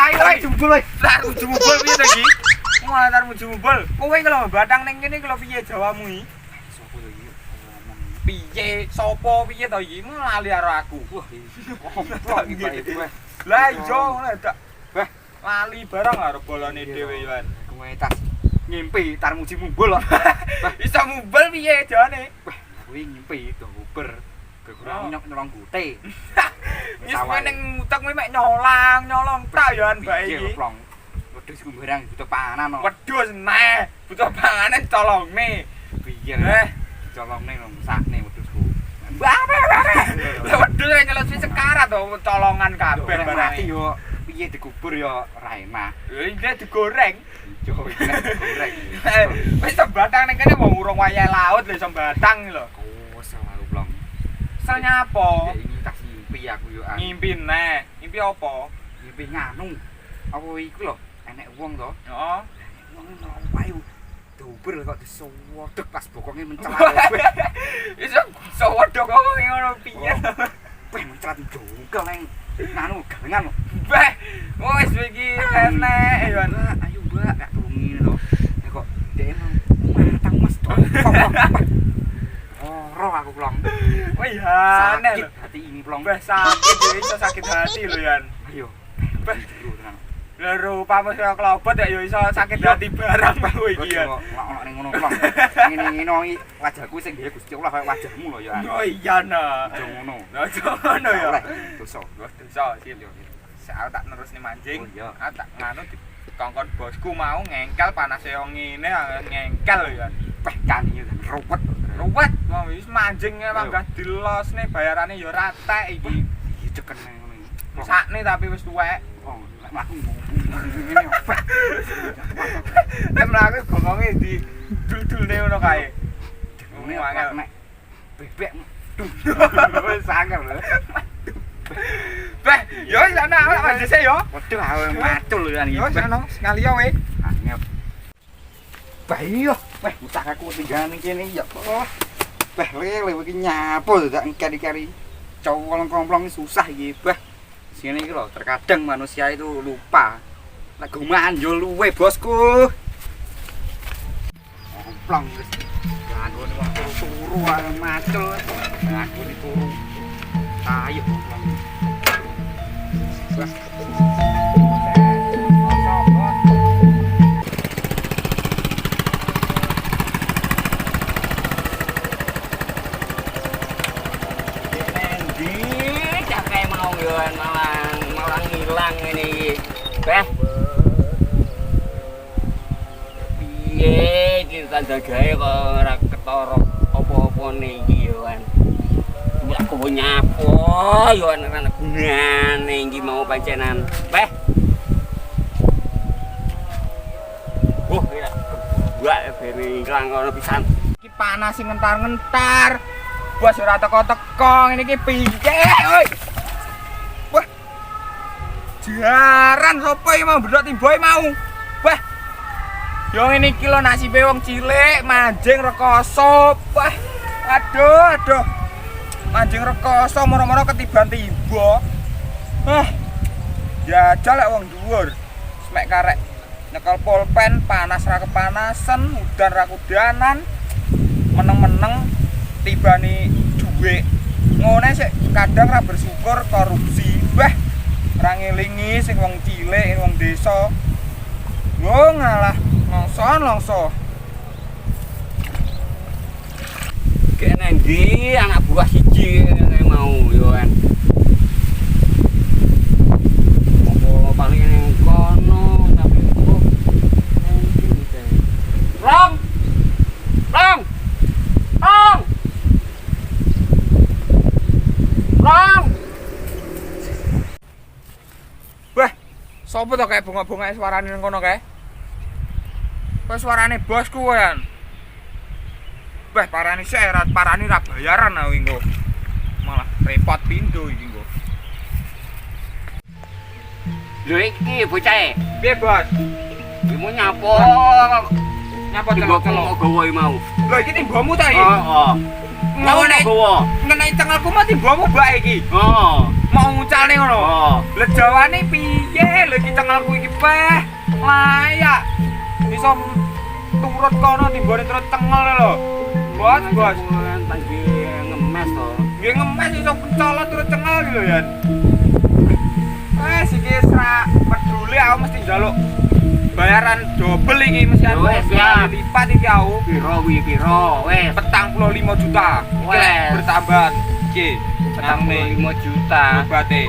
ayo jebul wae. Tar jebul piye to iki? Malah tar jebul. Kowe iki lho batang ning kene iki lho piye jawamu iki? Sopo to iki? Ngomong Piye? Sopo piye to iki? Lali karo aku. wah iki iki weh. Lah iya ngono dak. Wah, lali barang karo bolane dhewe yo. Kowe tas ngimpi tar muji mumbul kok. Bisa mumbul piye jane? Wah, kuwi ngimpi do uber. Kurang nyolong gute. Wis meneng utek kowe mek nyolong tak yo an bae iki. Plong. Wedhus kumbarang butuh panganan kok. Wedhus neh, butuh panganan colongne. Piye colongne lho sakne wedhusku. Lah wedhus rek nyelot wis sekarat to colongan kabeh mati barang. yo piye dikubur yo ora enak. Ya iki digoreng. Jo digoreng. Wis sembatang ning kene wong urung wayah laut lho sembatang lho. Oh, salah plong. Sel nyapa? Ini tak ngimpi aku yo. Ngimpi neh. Ngimpi apa? Ngimpi nganu. Apa iku lho, enek wong to. Heeh. Wong ayo. Douber kok disowodok pas bokonge mencela. Iso sowodok kok ngono piye? Weh mencela jungkel nang nganu galengan. Beh, wis iki enek yo. Ayo Mbak, gak turuni lho. Nek kok dhek matang Mas. Roh aku plong. Oh iya, Sakit hati ini plong. Beh sakit yo iso sakit hati lho yan. Ayo. Beh, Jero tenan. lha rupamu kaya klobot ya yo iso sakit hati barang kowe iki ya. Ono ning ngono plong. Ngene-ngene iki wajahku sing dhewe Gusti Allah kaya wajahmu lho ya. Oh iya nah. Aja ngono. Lah ngono ya. Dosa. Wah, dosa sih yo. Saya tak nerusne mancing. Oh iya. Tak nganu dikongkon bosku mau ngengkel panas yo ngene ngengkel lho ya. Peh kani ruwet. Ruwet, wong wis mancing manggah dilosne bayarane yo ratek iki. Iki ceken ngono iki. Sakne tapi wis tuwek. Oh, lek mlaku ngene opo. Nek mlaku gongonge di dul-dulne ngono kae. Ngene angel nek bebek. Wis angel lho. Beh, yo sana awak mandese yo. Waduh, awe macul ya iki. Yo sana sekali yo we. Angel. Bah iya, weh utak aku tinggalan ning kene ya. Bah lele iki nyapo dak kari-kari. Cowok komplong susah iki, bah. Sini iki lho, terkadang manusia itu lupa. Lek manjul luwe, Bosku. Komplong wis. Gangone wong turu ae macul. Aku iki turu. Ayo komplong. Bah. malah ngilang ini beh piye kita jagae kok ora ketara apa-apa niki yo kan aku nyapo yo anak-anak gunane iki mau pancenan beh ya gua bene ilang ngono pisan iki panas sing ngentar-ngentar bos ora teko-teko ngene iki piye oi wah jaran sapa iki mau bedok timboe mau wah yo ngene iki lho nasibe wong cilik manjing rekoso wah aduh manjing rekoso moro-moro ketiban timbo jajal lek wong dhuwur mek karek nyekel pulpen panas ra kepanasan udan ra kudanan meneng-meneng tibani dhuwit ngene sik kadang ra bersyukur korupsi bah ra ngelingi sing wong cilik wong desa lho ngalah longso kene ndi anak buah siji mau yo kan apa paling ning kono tapi kok Long wah sapa to kayak bunga-bunga suarane nang kono kae kok suarane bosku kan wah parani serat parani ra bayaran aku engko malah repot pindho iki engko lho iki bocahe piye bos mau nyapo nyapa tengok gowo mau lho iki timbomu ta iki mau nek gowo ngenai tengahku mah timbomu bae iki mau ngucalne ngono. Oh. Lah jawane piye? Lha iki cengelku iki peh layak. Iso turut kono timbane turut cengel lho. Bos. Tanggi ngemes to. Nggih ngemes iso pencolot turut cengel lho ya. Wes iki ora peduli aku mesti njaluk bayaran double iki mesti aku. Wes, siap. Lipat iki aku. Piro kuwi piro? Wes 45 juta. Wes. Bertambah iki. Petang 45 juta. Bate.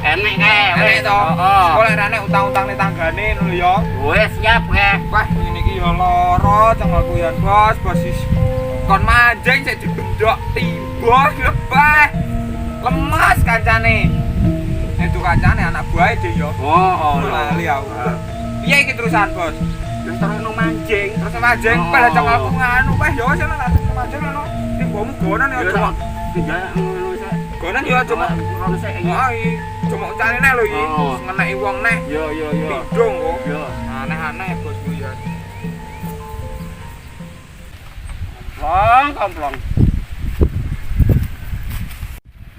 Enek kae wes. Enek to. Sekolah rene utang-utangne tanggane ngono ya. Wes siap kae. Wah, ngene iki ya lara cengelku ya, Bos. Bos is kon manjing sik dibendok tiba lebah. Lemas kancane. Itu kancane anak buahe deh ya. Oh, Lali aku. Piye iki terusan, Bos? Wis terus manjing. Terus manjing, padahal cengelku nganu weh ya wis ana tak manjing ngono. Timbamu gonan ya cuma. Tinggal ngono sik. Gonan ya cuma. Ngono sik iki. Oh, cuma ucane nek lho iki. Oh. Ngeneki wong neh. Yo. Pindung kok. Yo. Aneh-aneh bosku ya. Komplong.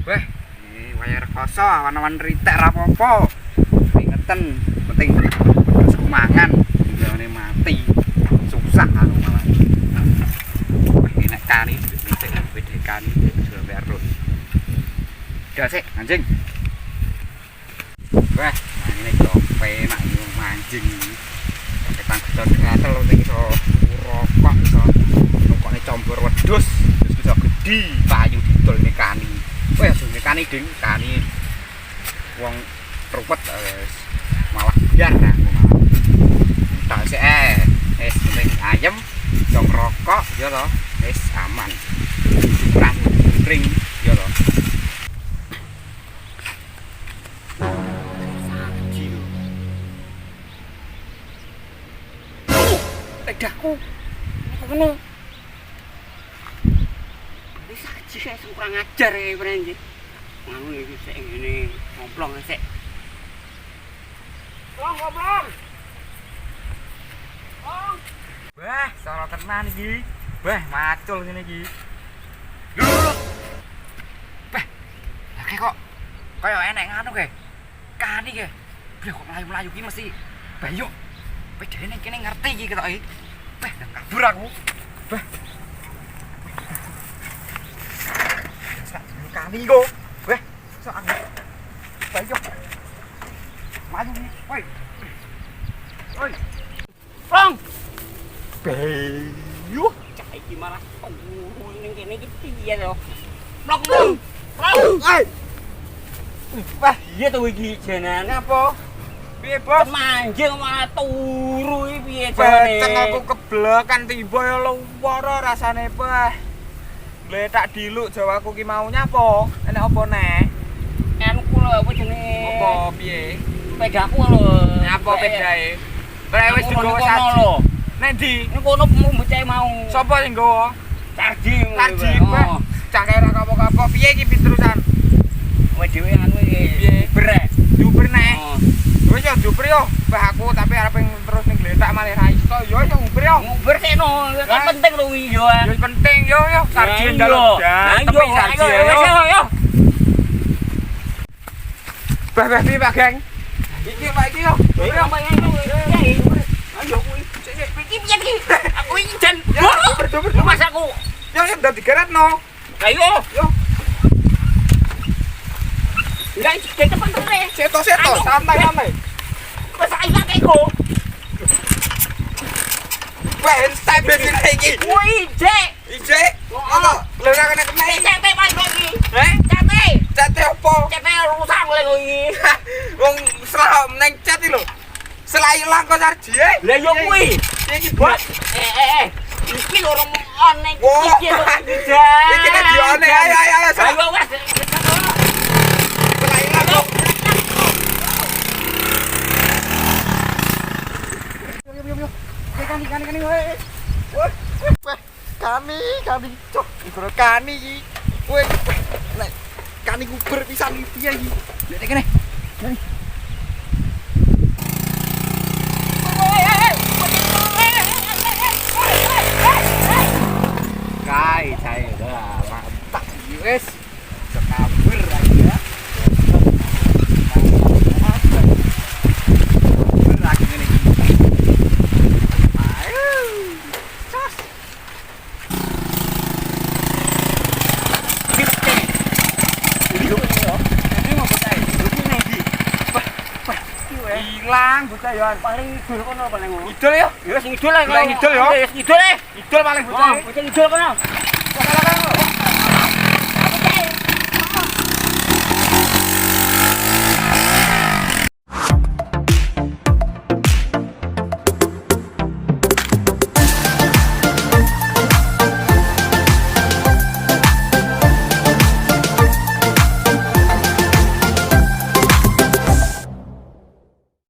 Weh, ini wayar koso, awan-awan ritek rapopo. Ingeten, penting terus kumangan, tinggalane mati. Susah aku malah. Wah, ini nek kani nitik beda kani sudah bayar terus. Udah sih, anjing. Wah, ini cope nak ini mancing. Pakai tangguh gatel sing iso rokok iso rokokne combor wedhus, terus iso gedhi payu didol nekani. Wah, sing nekani ding kani wong ruwet wis malah biar aku malah. Tak sik wis penting ayem, dong rokok ya to, wis aman. Rambut kering ya to. Pedahku. Ngono. Wis saji sik kurang ajar iki iki. Ngono iki sik ngene ngomplong sik. Goblok. Wah, salah tenan iki. Wah, macul ngene iki. Lho. Wah. Lah kok kaya enek nganu ke. Kani ke. Bro kok mlayu-mlayu iki mesti bayo. Pedene kene ngerti iki ketoke. Wah, kabur aku. Wah. Sak kani kok. Wah, sok aku. Bayo. Maju nih, woi. Woi. Plong. Bayo. Cah iki malah turu ning kene iki piye to? Plong. Plong. Woi. Wah, iya to iki jenenge apa? Piye, Bos? Manjing malah turu iki piye Beceng aku keblekan tiba ya luwara rasane, Pak. Gletak diluk jawaku ki mau nyapa? Enek apa neh? Anu kula apa jenenge? Apa piye? Pedaku lho. Nyapa pedae? Kowe wis digowo Kono saji. lho. Nek ndi? Ning kono bocah mau. Sopo sing nggawa? Sarji. Saji, Pak. Cak kira kapok-kapok piye iki terusan? Kowe dhewe anu iki. Piye? Brek. Duper neh. Oh. Wis ya duper yo. Mbah aku tapi arep terus ning gletak malah ra iso. Yo yo nguber yo. Nguber sekno, kan penting lho iki yo. Yo penting yo yo sarji Nah, ndalo. iya. Tapi sarji Ayo, yo. yo. Bah piye Pak Geng? Iki Pak iki yo. Ayo, ayo kuwi. Sik iki piye iki? Aku iki jan. Duper. Mas aku. Yo yo udah digeretno. Ayo. Yo. Enggak iki depan terus. Seto santai. Mas ayo keko. Wah, entek bensin iki. Woi, Jek. Ije. Ono, lha ora kena kena. Cete Pak iki. Heh? Cete. Cate opo? Cete rusak lho iki. Wong serah neng cat iki lho. Selayu langko sarji. Lah yo kuwi. Iki bos. Iki lho one Wah. iki lho Jek. Iki nek dione ayo. Ayo wes. Selayu langko. Yo. Kani wae. Wah, kani. Cok, ikut kani iki. Kowe nek kani kuber pisan iki piye iki? Nek kene. Kai, saya dah mantap. Wes, sekabur aja. Hilang bocah ya. Paling ngidul kono paling ngono. Ngidul ya. Ya wis ngidul ae. Lah ngidul ya. Wis ngidul ae. Ngidul paling bocah. Bocah ngidul kono.